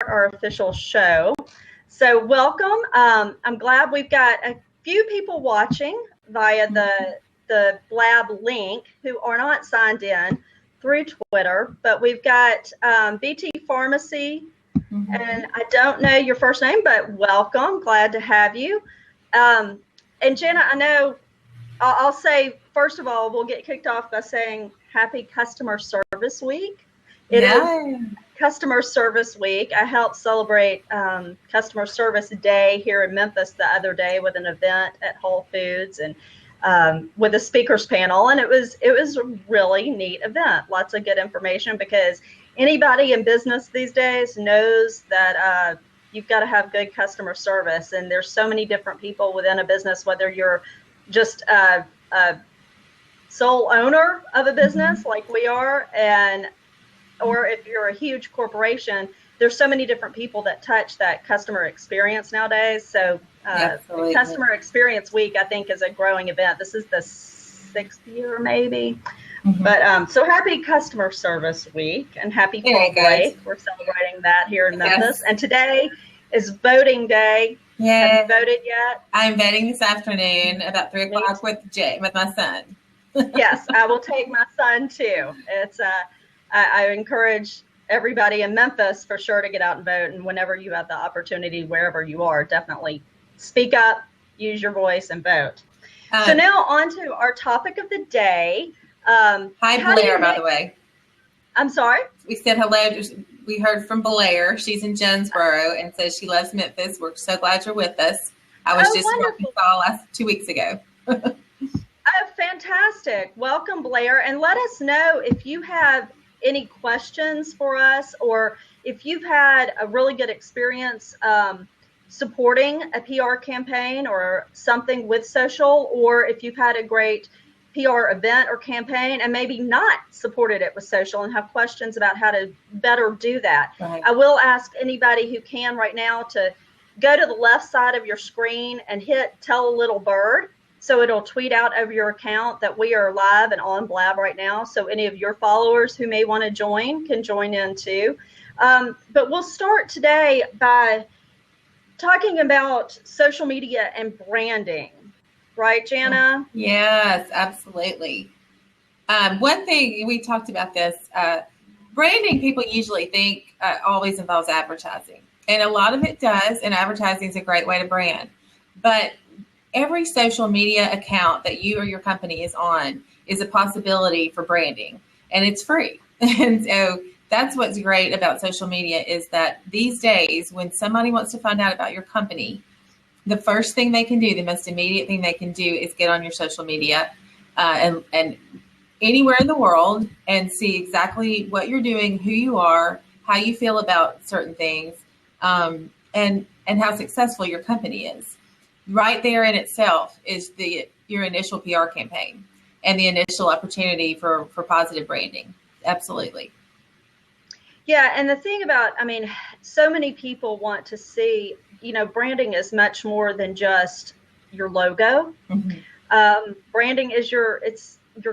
our official show. So welcome. I'm glad we've got a few people watching via the Blab link who are not signed in through Twitter, but we've got BT Pharmacy, and I don't know your first name, but welcome. Glad to have you. And Jenna, I know I'll say, first of all, we'll get kicked off by saying Happy Customer Service Week. It is Customer Service Week. I helped celebrate Customer Service Day here in Memphis the other day with an event at Whole Foods and with a speakers panel, and it was a really neat event. Lots of good information, because anybody in business these days knows that you've got to have good customer service, and there's so many different people within a business, whether you're just a sole owner of a business like we are, or if you're a huge corporation, there's so many different people that touch that customer experience nowadays. So Customer Experience Week, I think, is a growing event. This is the 6th year, maybe. But so happy Customer Service Week and happy fall break. We're celebrating that here in Memphis. And today is voting day. Yeah. Have you voted yet? I'm voting this afternoon about 3 o'clock with my son. Yes, I will take my son too. It's I encourage everybody in Memphis for sure to get out and vote. And whenever you have the opportunity, wherever you are, definitely speak up, use your voice, and vote. So now on to our topic of the day. Hi, Blair, by the way. I'm sorry? We said hello. We heard from Blair. She's in Jonesboro and says she loves Memphis. We're so glad you're with us. I was just in Arkansas 2 weeks ago. Oh, fantastic. Welcome, Blair. And let us know if you have any questions for us, or if you've had a really good experience supporting a PR campaign or something with social, or if you've had a great PR event or campaign and maybe not supported it with social and have questions about how to better do that. Right. I will ask anybody who can right now to go to the left side of your screen and hit Tell a Little Bird. So it'll tweet out over your account that we are live and on Blab right now. So any of your followers who may want to join can join in too. But we'll start today by talking about social media and branding. Right, Jana? Yes, absolutely. One thing, we talked about this, branding, people usually think always involves advertising. And a lot of it does, and advertising is a great way to brand. But every social media account that you or your company is on is a possibility for branding, and it's free. And so that's what's great about social media, is that these days when somebody wants to find out about your company, the first thing they can do, the most immediate thing they can do, is get on your social media and anywhere in the world and see exactly what you're doing, who you are, how you feel about certain things, and how successful your company is. Right there in itself is your initial PR campaign and the initial opportunity for positive branding. Absolutely. Yeah, and the thing about, so many people want to see, branding is much more than just your logo. Branding is your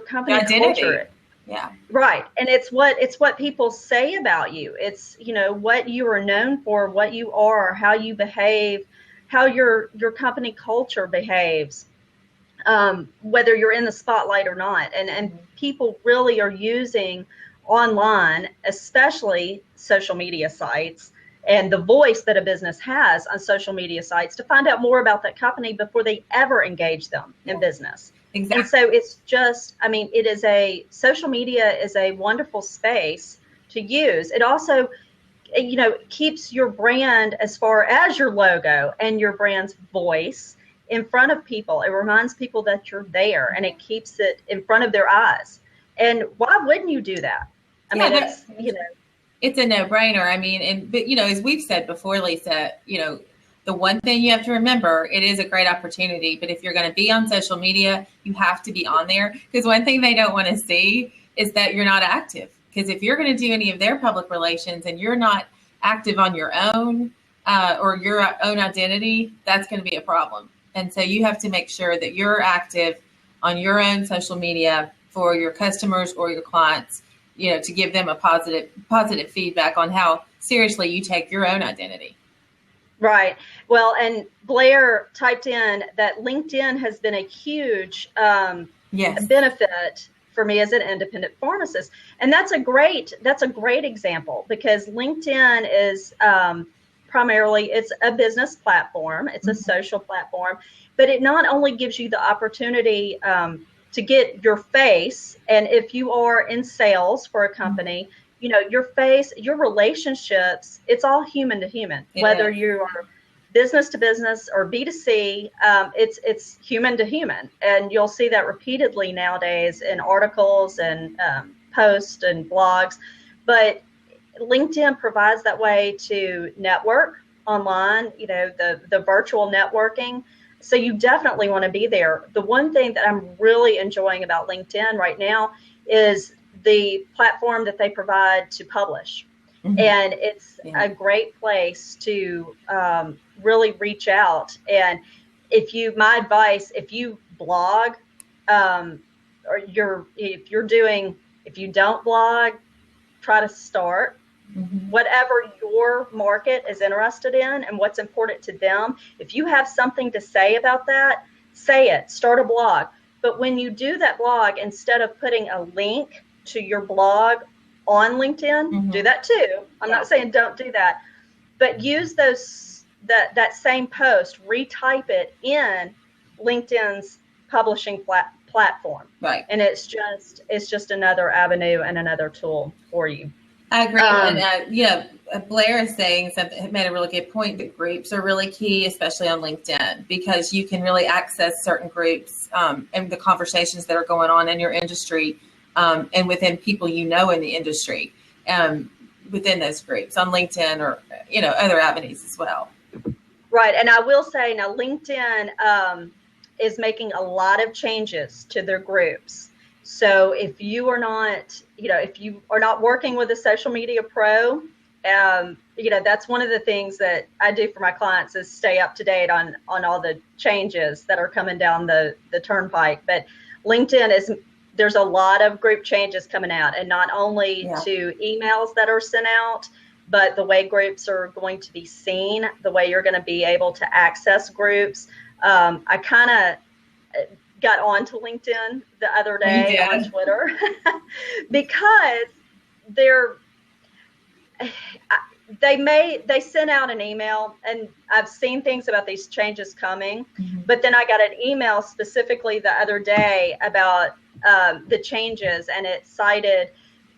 company identity. Culture. Yeah. Right. And it's what people say about you. It's, what you are known for, what you are, how you behave, how your company culture behaves, whether you're in the spotlight or not. And people really are using online, especially social media sites, and the voice that a business has on social media sites to find out more about that company before they ever engage them in business. Exactly. And so it's just, social media is a wonderful space to use. It also, keeps your brand, as far as your logo and your brand's voice, in front of people. It reminds people that you're there, and it keeps it in front of their eyes. And why wouldn't you do that? It's a no-brainer. But as we've said before, Lisa, the one thing you have to remember, it is a great opportunity, but if you're going to be on social media, you have to be on there, because one thing they don't want to see is that you're not active. Because if you're going to do any of their public relations and you're not active on your own or your own identity, that's going to be a problem. And so you have to make sure that you're active on your own social media for your customers or your clients. to give them a positive feedback on how seriously you take your own identity. Right. Well, and Blair typed in that LinkedIn has been a huge benefit for me as an independent pharmacist. And that's a great example, because LinkedIn is primarily, it's a business platform. It's a social platform, but it not only gives you the opportunity to get your face. And if you are in sales for a company, your face, your relationships, it's all human to human, whether you are business to business or B2C, it's human to human. And you'll see that repeatedly nowadays in articles and posts and blogs. But LinkedIn provides that way to network online, the virtual networking. So you definitely want to be there. The one thing that I'm really enjoying about LinkedIn right now is the platform that they provide to publish. And it's a great place to really reach out. And if you blog, or if you don't blog, try to start whatever your market is interested in and what's important to them. If you have something to say about that, say it, start a blog. But when you do that blog, instead of putting a link to your blog on LinkedIn, do that too. I'm not saying don't do that, but use that same post, retype it in LinkedIn's publishing platform. Right. And it's just another avenue and another tool for you. I agree. And Blair is saying something, made a really good point, that groups are really key, especially on LinkedIn, because you can really access certain groups and the conversations that are going on in your industry and within people in the industry within those groups on LinkedIn or, other avenues as well. Right. And I will say now LinkedIn is making a lot of changes to their groups. So if you are not working with a social media pro, that's one of the things that I do for my clients is stay up to date on all the changes that are coming down the turnpike. But LinkedIn there's a lot of group changes coming out, and not only to emails that are sent out, but the way groups are going to be seen, the way you're going to be able to access groups. I kind of got onto LinkedIn the other day on Twitter because they sent out an email, and I've seen things about these changes coming, but then I got an email specifically the other day about the changes, and it cited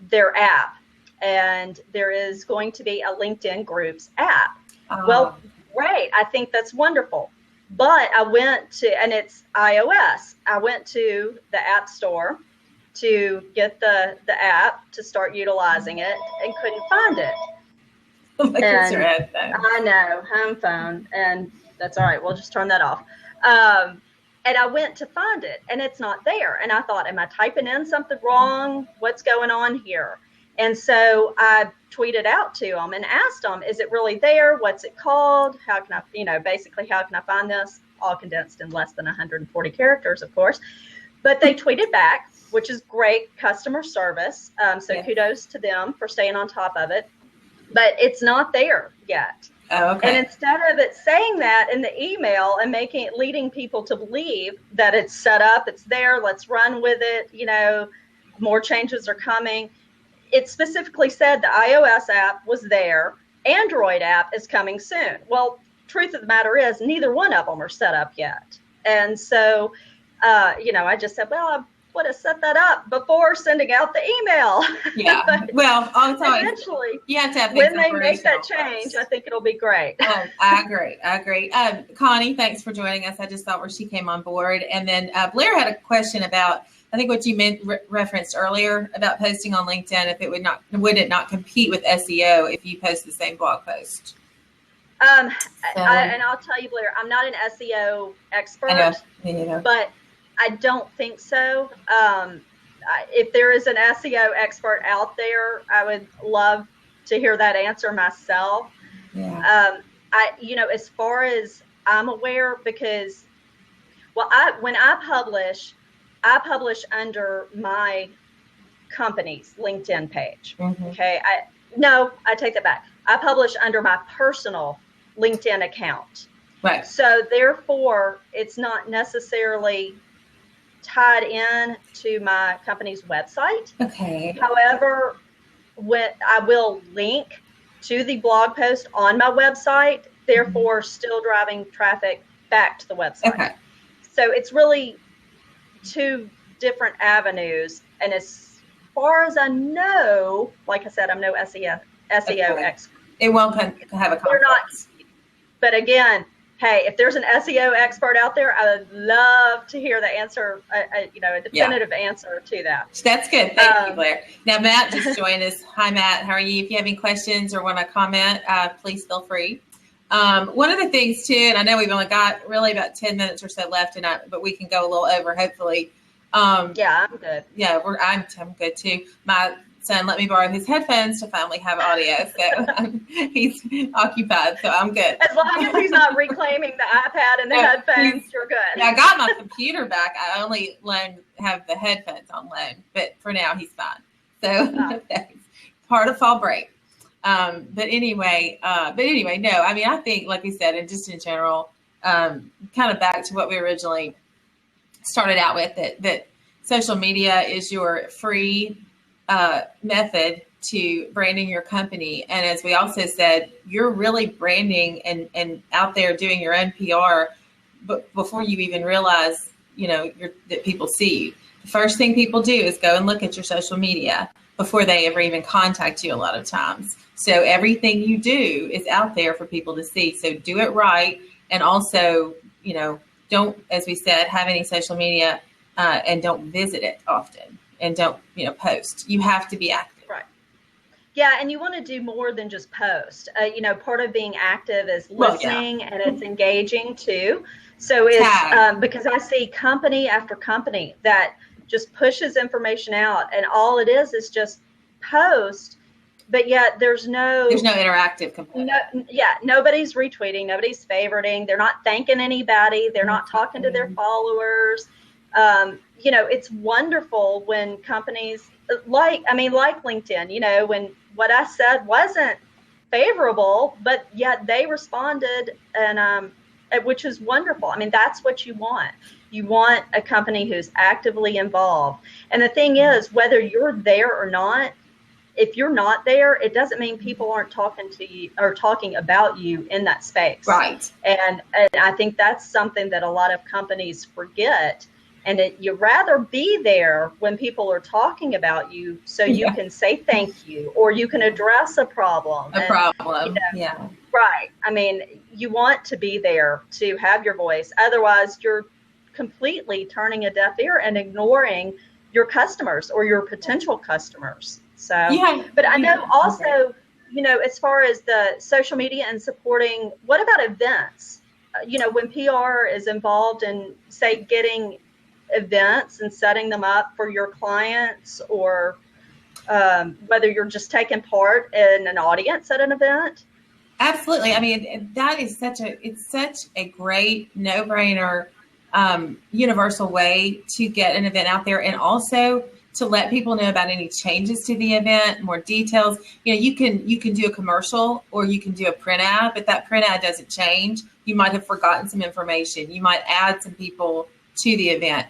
their app, and there is going to be a LinkedIn Groups app. Well, great. I think that's wonderful. But I went to, and it's iOS. I went to the App Store to get the app to start utilizing it and couldn't find it. I know, home phone, and that's all right. We'll just turn that off. And I went to find it, and it's not there. And I thought, am I typing in something wrong? What's going on here? And so I tweeted out to them and asked them, is it really there? What's it called? How can I, basically, how can I find this? All condensed in less than 140 characters, of course. But they tweeted back, which is great customer service. Kudos to them for staying on top of it. But it's not there yet. Oh, okay. And instead of it saying that in the email and leading people to believe that it's set up, it's there, let's run with it, more changes are coming, it specifically said the iOS app was there, Android app is coming soon. Well, truth of the matter is neither one of them are set up yet. And so, I just said, well, I would have set that up before sending out the email. Yeah. Well, I'll tell you, eventually, you have to have when they make that change, I think it'll be great. I agree. Connie, thanks for joining us. I just thought where she came on board. And then Blair had a question about, I think what you referenced earlier about posting on LinkedIn, if it would it not compete with SEO if you post the same blog post? And I'll tell you, Blair, I'm not an SEO expert, but I don't think so. If there is an SEO expert out there, I would love to hear that answer myself. Yeah. As far as I'm aware, because, when I publish under my company's LinkedIn page. Mm-hmm. Okay. I take that back. I publish under my personal LinkedIn account. Right. So therefore, it's not necessarily tied in to my company's website. Okay. However, when I will link to the blog post on my website, therefore still driving traffic back to the website. Okay. So it's really two different avenues. And as far as I know, like I said, I'm no SEO expert. It won't have a conflict. But again, hey, if there's an SEO expert out there, I would love to hear the answer, a definitive answer to that. That's good. Thank you, Blair. Now, Matt just joined us. Hi, Matt. How are you? If you have any questions or want to comment, please feel free. One of the things, too, and I know we've only got really about 10 minutes or so left, but we can go a little over, hopefully. Yeah, I'm good. Yeah, I'm good, too. My son let me borrow his headphones to finally have audio, so he's occupied, so I'm good. As long as he's not reclaiming the iPad and the headphones, you're good. Yeah, I got my computer back. I only have the headphones on loan, but for now he's fine. So that's part of fall break. But anyway, no, I mean, I think, like we said, and just in general, kind of back to what we originally started out with, that social media is your free method to branding your company. And as we also said, you're really branding and out there doing your own PR but before you even realize, that people see you. The first thing people do is go and look at your social media before they ever even contact you a lot of times. So everything you do is out there for people to see. So do it right. And also, don't, as we said, have any social media and don't visit it often. And don't, post. You have to be active. Right. Yeah, and you want to do more than just post. Part of being active is listening, and it's engaging too. So it's because I see company after company that just pushes information out, and all it is just post, but yet there's no interactive component. Nobody's retweeting, nobody's favoriting. They're not thanking anybody. They're not talking to their followers. It's wonderful when companies like LinkedIn, when what I said wasn't favorable, but yet they responded, and which is wonderful. I mean, that's what you want. You want a company who's actively involved. And the thing is, whether you're there or not, if you're not there, it doesn't mean people aren't talking to you or talking about you in that space. Right. And I think that's something that a lot of companies forget. And you'd rather be there when people are talking about you so you can say thank you, or you can address a problem. Yeah. Right. I mean, you want to be there to have your voice. Otherwise, you're completely turning a deaf ear and ignoring your customers or your potential customers. So, but I know also, as far as the social media and supporting, what about events? When PR is involved in, say, getting events and setting them up for your clients, or whether you're just taking part in an audience at an event. Absolutely. I mean, that is such a great no-brainer, universal way to get an event out there, and also to let people know about any changes to the event, more details. You can do a commercial or you can do a print ad, but that print ad doesn't change. You might have forgotten some information. You might add some people to the event.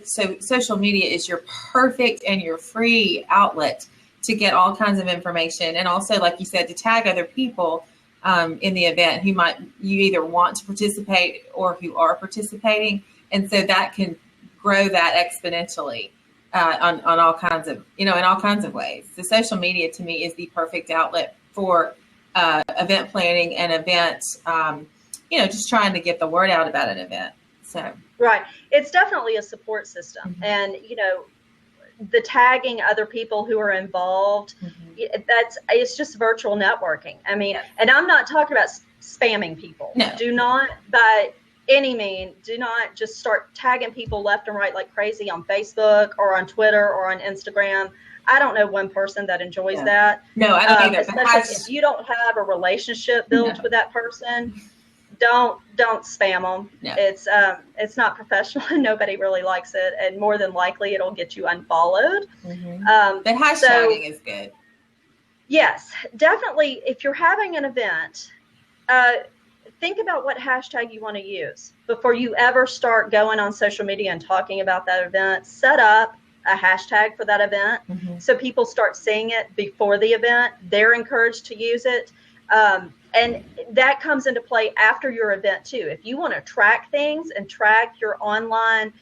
So social media is your perfect and your free outlet to get all kinds of information. And also, like you said, to tag other people in the event who you either want to participate or who are participating. And so that can grow that exponentially on all kinds of, in all kinds of ways. The social media to me is the perfect outlet for event planning and events, just trying to get the word out about an event. So. Right. It's definitely a support system. Mm-hmm. And, the tagging other people who are involved, mm-hmm. It's just virtual networking. I mean, and I'm not talking about spamming people. No. Do not, by any means, do not just start tagging people left and right like crazy on Facebook or on Twitter or on Instagram. I don't know one person that enjoys that. No, I don't either. Especially if you don't have a relationship built with that person. don't spam them. No. It's not professional and nobody really likes it. And more than likely it'll get you unfollowed. But hashtagging is good. Yes, definitely. If you're having an event, think about what hashtag you want to use before you ever start going on social media and talking about that event. Set up a hashtag for that event so people start seeing it before the event. They're encouraged to use it. And that comes into play after your event too. If you want to track things and track your online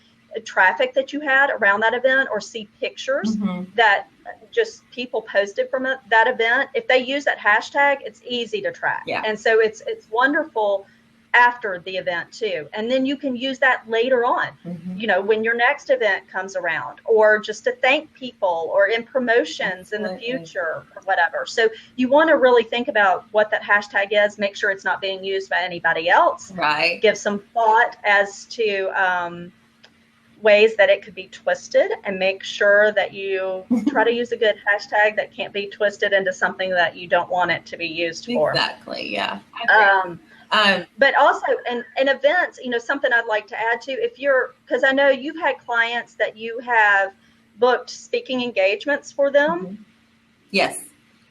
traffic that you had around that event, or see pictures that just people posted from that event, if they use that hashtag, it's easy to track. And so it's wonderful after the event too. And then you can use that later on, when your next event comes around, or just to thank people, or in promotions in the future or whatever. So you want to really think about what that hashtag is, make sure it's not being used by anybody else. Right. Give some thought as to ways that it could be twisted, and make sure that you try to use a good hashtag that can't be twisted into something that you don't want it to be used for. Exactly. Yeah. But also in events, something I'd like to add to, because I know you've had clients that you have booked speaking engagements for them. Yes.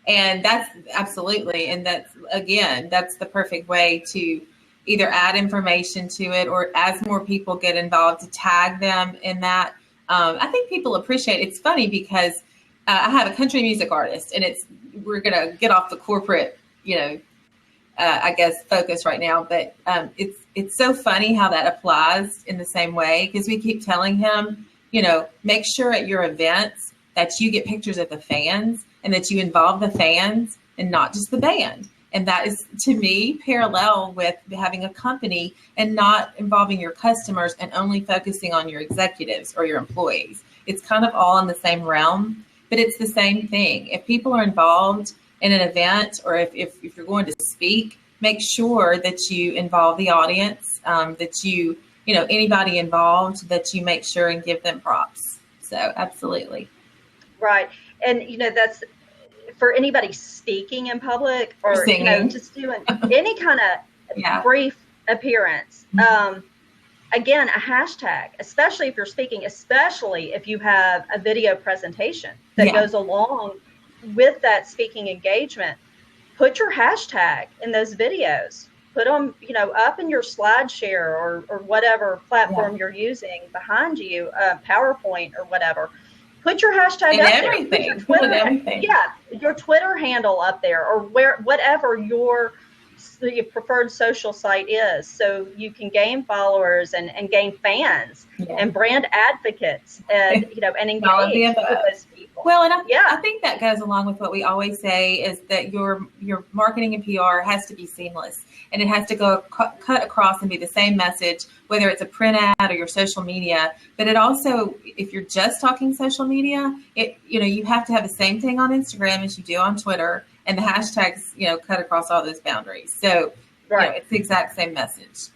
And that's absolutely. And that's the perfect way to either add information to it, or as more people get involved, to tag them in that. I think people appreciate it. It's funny because I have a country music artist, and we're going to get off the corporate, I guess, focus right now. But it's so funny how that applies in the same way, because we keep telling him, make sure at your events that you get pictures of the fans, and that you involve the fans and not just the band. And that is, to me, parallel with having a company and not involving your customers and only focusing on your executives or your employees. It's kind of all in the same realm, but it's the same thing. If people are involved in an event, or if you're going to speak, make sure that you involve the audience, that you anybody involved, that you make sure and give them props. So absolutely. Right. And, that's for anybody speaking in public, or, just doing any kind of brief appearance. Again, a hashtag, especially if you're speaking, especially if you have a video presentation that goes along with that speaking engagement, put your hashtag in those videos. Put them, up in your SlideShare or whatever platform you're using behind you, PowerPoint or whatever. Put your hashtag up everything. there. Everything. Your Twitter handle up there, or whatever your preferred social site is, so you can gain followers and gain fans and brand advocates, and and engage with those people. Well, and I think that goes along with what we always say, is that your marketing and PR has to be seamless, and it has to go cut across and be the same message, whether it's a print ad or your social media. But it also, if you're just talking social media, you have to have the same thing on Instagram as you do on Twitter, and the hashtags, cut across all those boundaries. So it's the exact same message.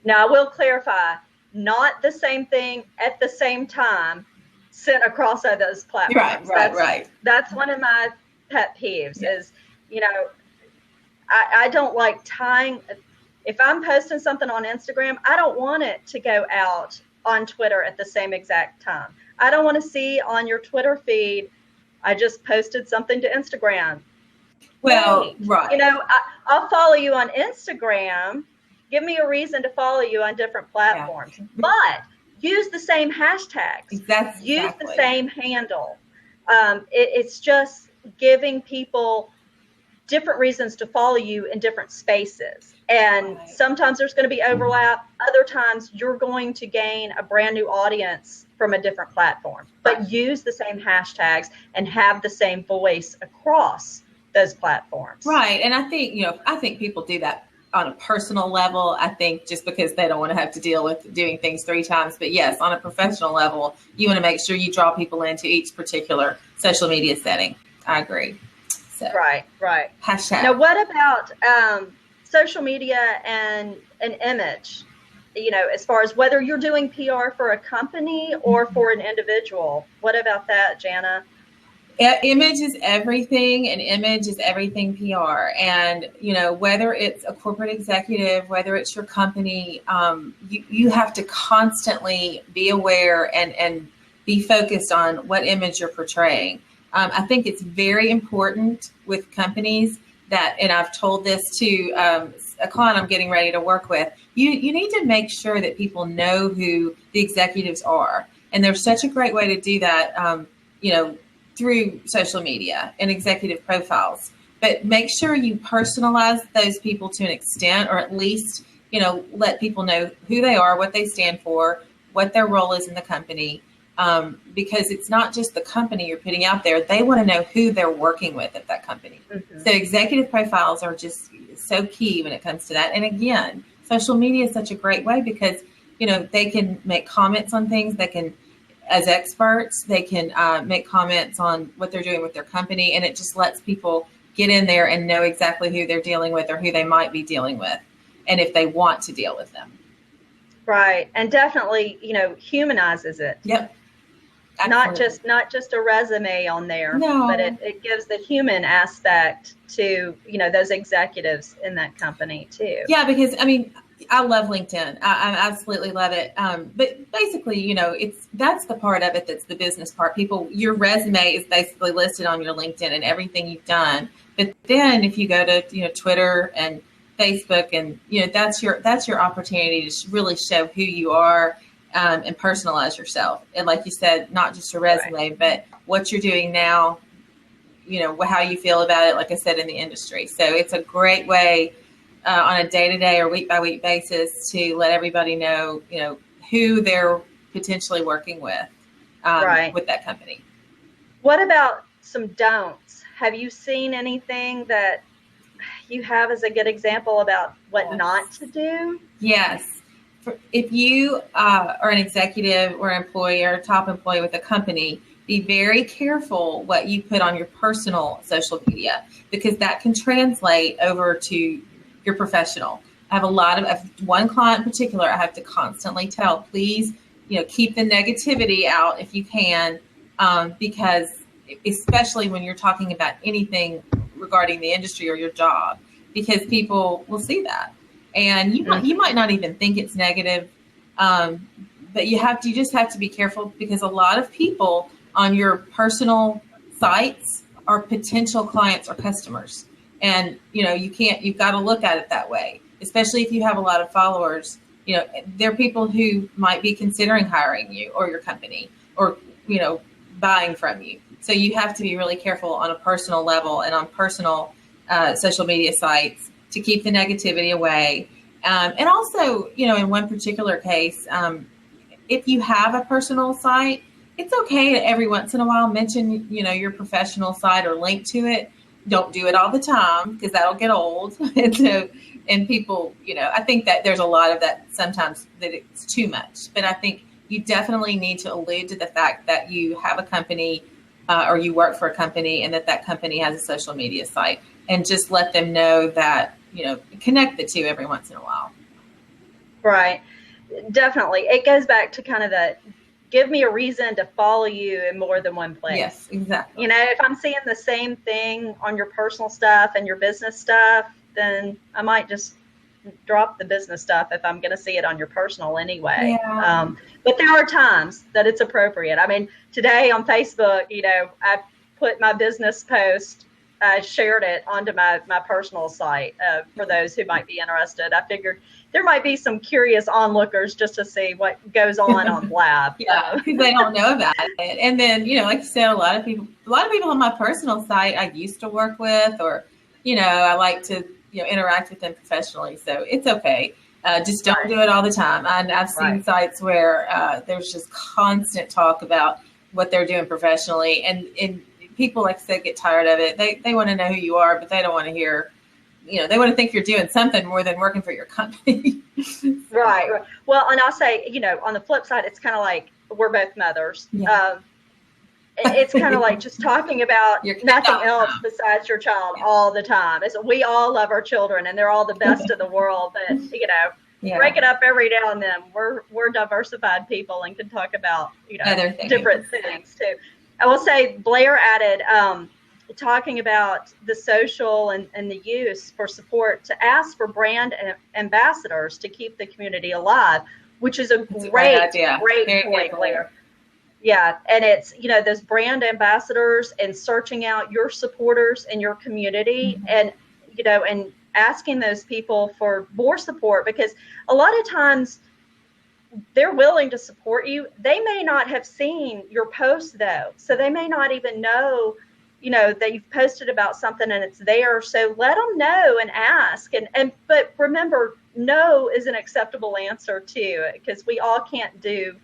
Now, I will clarify, not the same thing at the same time sent across all those platforms. Right. That's one of my pet peeves is, I don't like tying. If I'm posting something on Instagram, I don't want it to go out on Twitter at the same exact time. I don't want to see on your Twitter feed, I just posted something to Instagram. Well, right. I'll follow you on Instagram. Give me a reason to follow you on different platforms. But use the same hashtags. Use the same handle. It's just giving people different reasons to follow you in different spaces. And sometimes there's going to be overlap. Other times you're going to gain a brand new audience from a different platform. But use the same hashtags and have the same voice across those platforms. Right. And I think people do that on a personal level. I think just because they don't want to have to deal with doing things 3 times. But yes, on a professional level, you want to make sure you draw people into each particular social media setting. I agree. So, right. Hashtag. Now, what about social media and an image? As far as whether you're doing PR for a company or for an individual. What about that, Jana? Image is everything, and image is everything PR. And, whether it's a corporate executive, whether it's your company, you have to constantly be aware and be focused on what image you're portraying. I think it's very important with companies that, and I've told this to a client I'm getting ready to work with, you need to make sure that people know who the executives are. And there's such a great way to do that, through social media and executive profiles. But make sure you personalize those people to an extent, or at least, let people know who they are, what they stand for, what their role is in the company. Because it's not just the company you're putting out there. They want to know who they're working with at that company. Mm-hmm. So executive profiles are just so key when it comes to that. And again, social media is such a great way because, they can make comments on things. They can, as experts, they can make comments on what they're doing with their company. And it just lets people get in there and know exactly who they're dealing with or who they might be dealing with, and if they want to deal with them. Right. And definitely, humanizes it. Yep. Absolutely. Not just a resume on there, no. But it gives the human aspect to, those executives in that company too. Yeah, because I love LinkedIn. I absolutely love it. But basically, that's the part of it that's the business part. Your resume is basically listed on your LinkedIn and everything you've done. But then if you go to, Twitter and Facebook, and, that's your opportunity to really show who you are, and personalize yourself. And like you said, not just a resume, right, but what you're doing now, how you feel about it, like I said, in the industry. So it's a great way on a day-to-day or week-by-week basis to let everybody know, who they're potentially working with, right, with that company. What about some don'ts? Have you seen anything that you have as a good example about what not to do? Yes. If you are an executive or employee or a top employee with a company, be very careful what you put on your personal social media, because that can translate over to your professional. I have one client in particular, I have to constantly tell, please, keep the negativity out if you can, because especially when you're talking about anything regarding the industry or your job, because people will see that. And you might not even think it's negative, but you just have to be careful, because a lot of people on your personal sites are potential clients or customers. And, you've got to look at it that way, especially if you have a lot of followers. They're people who might be considering hiring you or your company or, buying from you. So you have to be really careful on a personal level and on personal social media sites to keep the negativity away. And also, in one particular case, if you have a personal site, it's okay to every once in a while mention, your professional site or link to it. Don't do it all the time, because that'll get old. And people, I think that there's a lot of that sometimes that it's too much. But I think you definitely need to allude to the fact that you have a company or you work for a company, and that company has a social media site, and just let them know that, connect the two every once in a while. Right. Definitely. It goes back to kind of the give me a reason to follow you in more than one place. Yes, exactly. If I'm seeing the same thing on your personal stuff and your business stuff, then I might just drop the business stuff if I'm going to see it on your personal anyway. Yeah. But there are times that it's appropriate. Today on Facebook, I put my business post, I shared it onto my personal site for those who might be interested. I figured there might be some curious onlookers just to see what goes on Blab. Yeah, because they don't know about it. And then, like you said, a lot of people on my personal site I used to work with, or, I like to, interact with them professionally. So it's okay. Just don't do it all the time. I've seen sites where there's just constant talk about what they're doing professionally, and people, like I said, get tired of it. They want to know who you are, but they don't want to hear, they want to think you're doing something more than working for your company. Right. Well, and I'll say, on the flip side, it's kind of like we're both mothers. Yeah. It's kind of like just talking about nothing else besides your child all the time. We all love our children, and they're all the best of the world, but, break it up every now and then. We're diversified people and can talk about, other different things too. I will say Blair added, talking about the social and the use for support, to ask for brand ambassadors to keep the community alive, which is a great idea. Great point, Blair. Yeah, and it's, those brand ambassadors and searching out your supporters in your community, and and asking those people for more support, because a lot of times they're willing to support you. They may not have seen your post though, so they may not even know that you've posted about something and it's there. So let them know and ask, but remember, no is an acceptable answer too, because we all can't do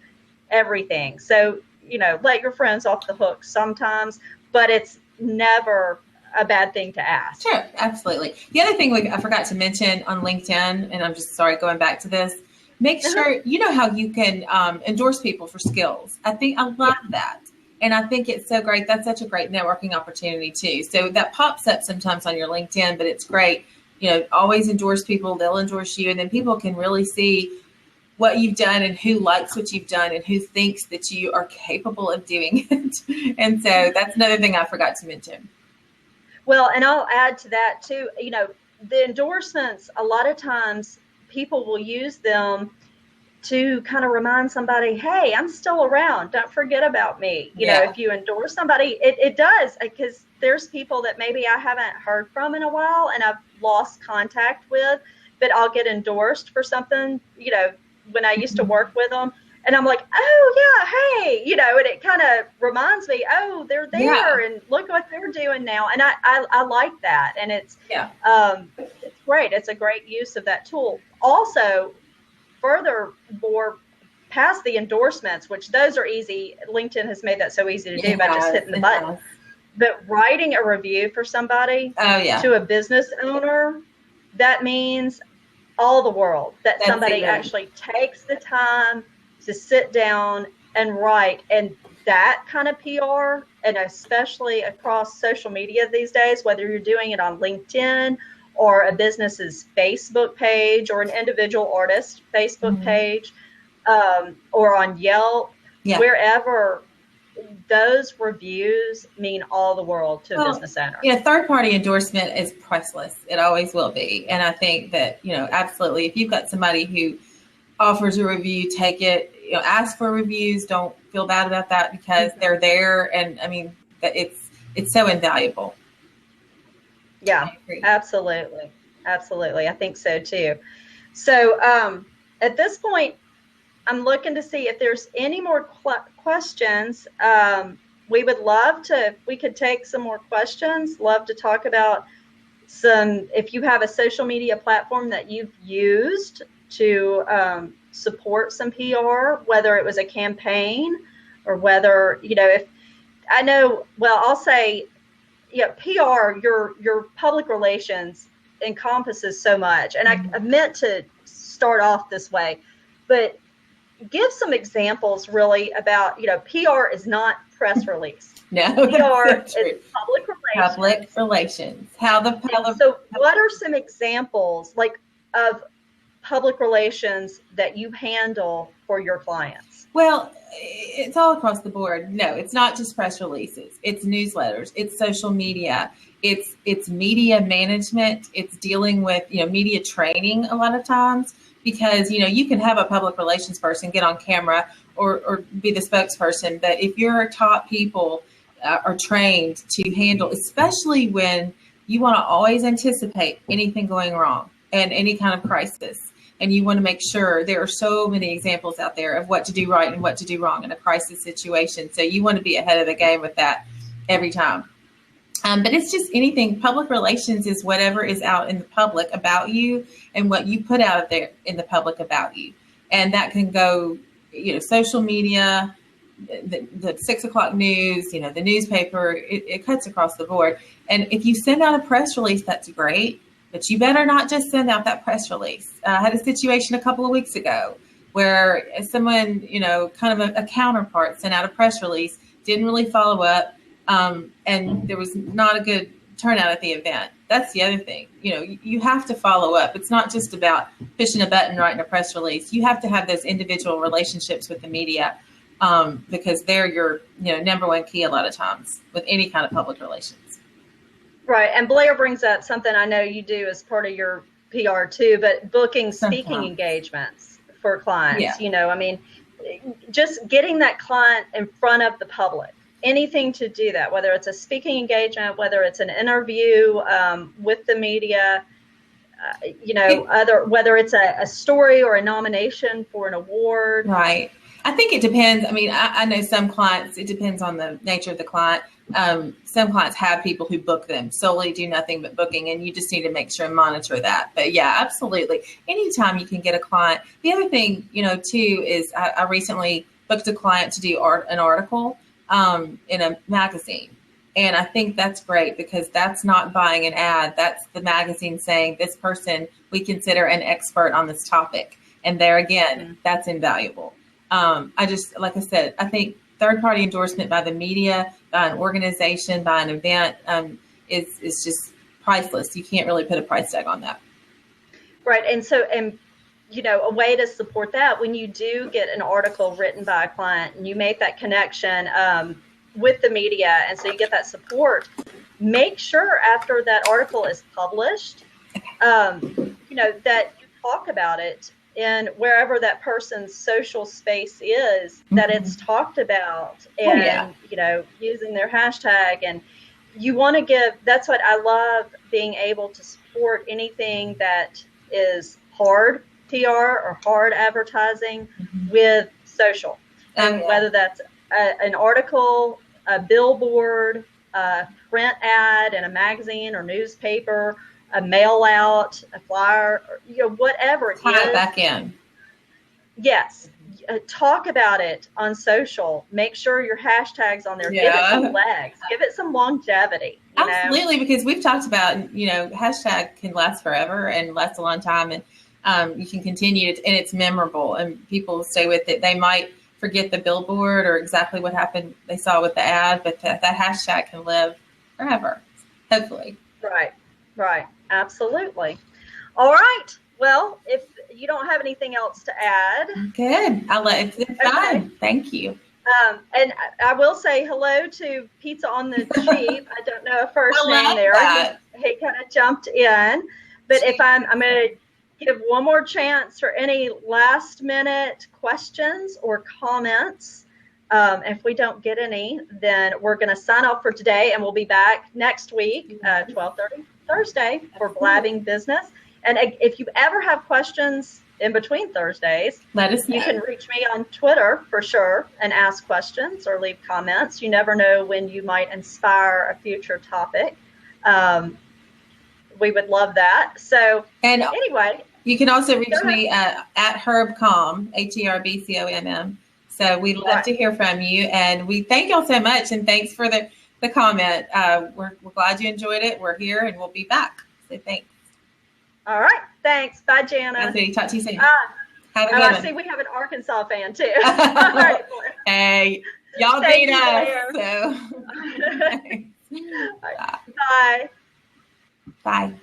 everything. So let your friends off the hook sometimes, but it's never a bad thing to ask. Sure, absolutely. The other thing I forgot to mention on LinkedIn, and I'm just sorry going back to this, make sure how you can endorse people for skills. I love that. And I think it's so great. That's such a great networking opportunity too. So that pops up sometimes on your LinkedIn, but it's great. Always endorse people. They'll endorse you. And then people can really see what you've done and who likes what you've done and who thinks that you are capable of doing it. And so that's another thing I forgot to mention. Well, and I'll add to that too, the endorsements, a lot of times people will use them to kind of remind somebody, hey, I'm still around. Don't forget about me. You know, if you endorse somebody, it does, because there's people that maybe I haven't heard from in a while and I've lost contact with, but I'll get endorsed for something, when I used to work with them. And I'm like, oh, yeah, hey, and it kind of reminds me, oh, they're there and look what they're doing now. And I like that. And it's great. It's a great use of that tool. Also, furthermore, past the endorsements, which those are easy. LinkedIn has made that so easy to do by just hitting the button. But writing a review for somebody, to a business owner, that means all the world, that somebody actually takes the time to sit down and write. And that kind of PR, and especially across social media these days, whether you're doing it on LinkedIn or a business's Facebook page or an individual artist Facebook page, or on Yelp, wherever, those reviews mean all the world to a business owner. Third-party endorsement is priceless. It always will be. And I think that, absolutely, if you've got somebody who offers a review, take it, ask for reviews. Don't feel bad about that, because they're there. And I mean, it's so invaluable. Yeah, absolutely. Absolutely. I think so too. So at this point, I'm looking to see if there's any more questions. We would love to, we could take some more questions, love to talk about if you have a social media platform that you've used to support some PR, whether it was a campaign or whether, if I know, I'll say, PR, your public relations encompasses so much. And I meant to start off this way, but give some examples really about, PR is not press release. No, PR is public relations. Public relations. So what are some examples of public relations that you handle for your clients? Well, it's all across the board. No, it's not just press releases. It's newsletters. It's social media. It's media management. It's dealing with, media training a lot of times, because, you can have a public relations person get on camera or be the spokesperson. But if your top people are trained to handle, especially when you want to always anticipate anything going wrong and any kind of crisis, and you want to make sure, there are so many examples out there of what to do right and what to do wrong in a crisis situation. So you want to be ahead of the game with that every time. But it's just anything. Public relations is whatever is out in the public about you and what you put out there in the public about you. And that can go, social media, the 6 o'clock news, the newspaper, it cuts across the board. And if you send out a press release, that's great. But you better not just send out that press release. I had a situation a couple of weeks ago where someone, kind of a counterpart sent out a press release, didn't really follow up, and there was not a good turnout at the event. That's the other thing. You have to follow up. It's not just about pushing a button, writing a press release. You have to have those individual relationships with the media. because they're your number one key a lot of times with any kind of public relations. Right. And Blair brings up something I know you do as part of your PR too, but booking speaking engagements for clients. Yeah. Just getting that client in front of the public. Anything to do that, whether it's a speaking engagement, whether it's an interview with the media, whether it's a story or a nomination for an award. Right. I think it depends. I know some clients, it depends on the nature of the client. Some clients have people who book them, solely do nothing but booking, and you just need to make sure and monitor that. But yeah, absolutely. Anytime you can get a client. The other thing, too, is I recently booked a client to do an article in a magazine. And I think that's great because that's not buying an ad. That's the magazine saying this person we consider an expert on this topic. And there again, that's invaluable. Like I said, I think third-party endorsement by the media, by an organization, by an event is just priceless. You can't really put a price tag on that. Right. And so, a way to support that, when you do get an article written by a client and you make that connection with the media, and so you get that support, make sure after that article is published, that you talk about it in wherever that person's social space is, that it's talked about, and using their hashtag. And you want to that's what I love, being able to support anything that is hard PR or hard advertising with social, and whether that's an article, a billboard, a print ad in a magazine or newspaper, a mail out, a flyer, whatever it is. Tie it back in. Yes. Talk about it on social. Make sure your hashtag's on there. Yeah. Give it some legs. Give it some longevity. Absolutely, because we've talked about, hashtag can last forever and last a long time, and you can continue it, and it's memorable, and people stay with it. They might forget the billboard or exactly what happened they saw with the ad, but that hashtag can live forever, hopefully. Right. Absolutely. All right. Well, if you don't have anything else to add. Good. It's fine. Thank you. And I will say hello to Pizza on the Cheap. I don't know a first name there. That. He kind of jumped in. But if I'm going to give one more chance for any last minute questions or comments. If we don't get any, then we're going to sign off for today, and we'll be back next week, 12:30 Thursday, for Blabbing Business. And if you ever have questions in between Thursdays, let us know. You can reach me on Twitter for sure and ask questions or leave comments. You never know when you might inspire a future topic. We would love that. So anyway. You can also reach me at HerbComm, HERBCOMM. So we'd love to hear from you. And we thank y'all so much. And thanks for the comment. We're glad you enjoyed it. We're here and we'll be back. So thanks. All right. Thanks. Bye, Jana. Talk to you soon. Have a good one. I see we have an Arkansas fan too. All right. Hey, y'all beat us. So. Bye. Bye.